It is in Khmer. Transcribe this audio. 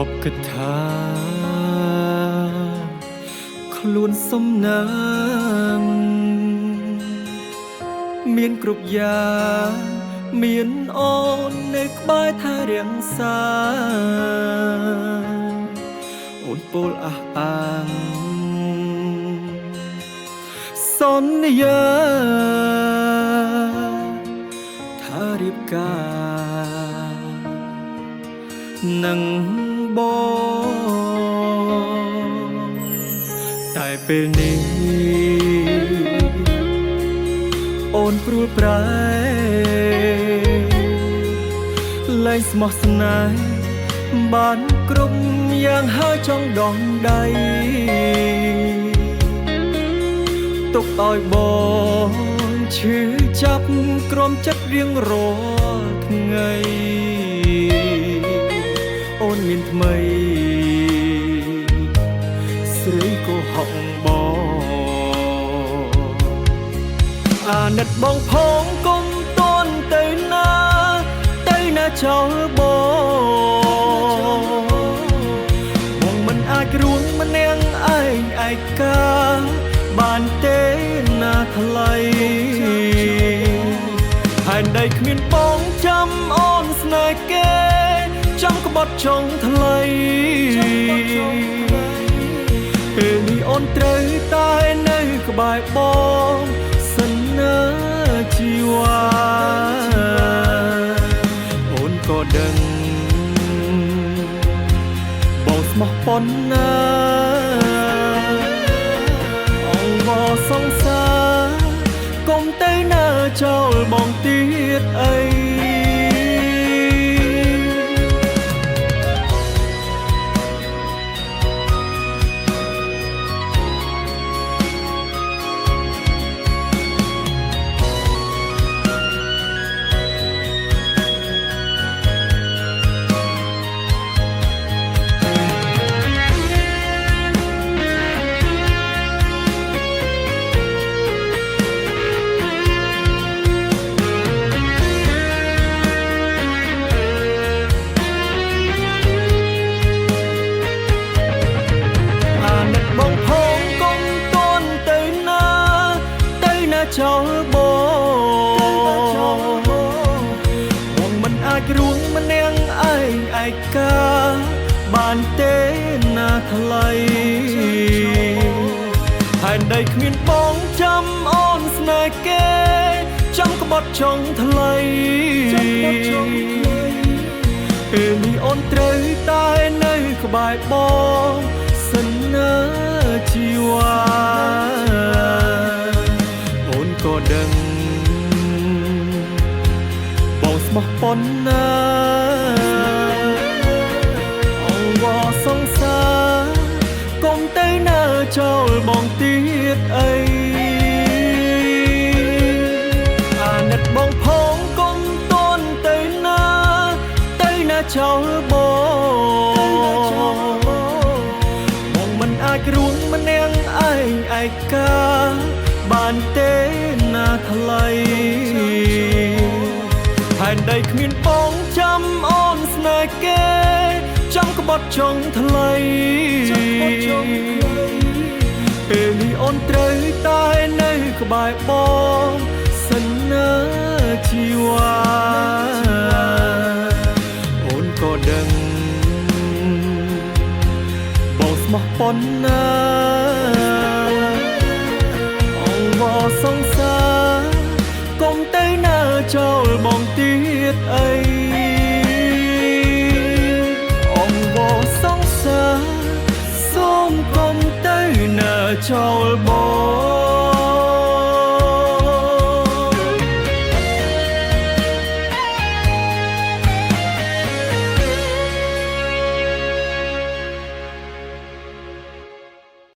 បគិតថាខ្លួនសំណាងមានគ្រប់យ៉ាងមានអូននៅក្បែរថែរាំងសាអូនពោលអះអាងសន្យាថារៀបការនឹងបងតែពេលនេះអូនព្រួលប្រែលែងស្មោះស្នេហ៍បានគ្រប់យ៉ាងហើយចង់ដងដៃទុកឲ្យបងឈឺចាប់ក្រំចិត្តរៀងរាល់ថ្ងៃអូនមានថ្មីស្រីក៏ហក់បងអាណិតបងផងគុំតន់ទៅណាចោលបងមិនអាចរួងម្នាក់ឯងឯកាបានទេណាថ្លៃហើយដីគ្មានបងចាំអូនស្នេហ៍គេចាំក្បត់ចង់ថ្លៃពេលនេះអូនត្រូវតែនៅក្បែរបងសិនណាជីវ៉ាក៏ដឹងបងស្មោះប៉ុណ្ណាអង្វរសង្សារកុំទៅណាចោលបងទៀតអីចោលបងមិនអាចរួងម្នាក់ឯងឯកាបានទេណាថ្លៃហើយដីគ្មានបងចាំអូនស្នេហ៍គេចាំក្បត់ចង់ថ្លៃពេលនេះអូនត្រូវតែនៅក្បែរបងសិនណាជីវ៉ាក៏ដឹងបងស្មោះប៉ុណ្ណាអង្វរសង្សារកុំទៅណាចោលបងទៀតអីអាណិតបងផងកុំតន់ទៅណាចោលបងមិនអាចរួងម្នាក់ឯងឯកាបានទេណាថ្លៃហើយដីគ្មានបងចាំអូនស្នេហ៍គេចាំក្បត់ចង់ថ្លៃពេលនេះអូនត្រូវតែនៅក្បែរបងសិនណាជីវ៉ាអូនក៏ដឹងបងស្មោះប៉ុណ្ណាសង្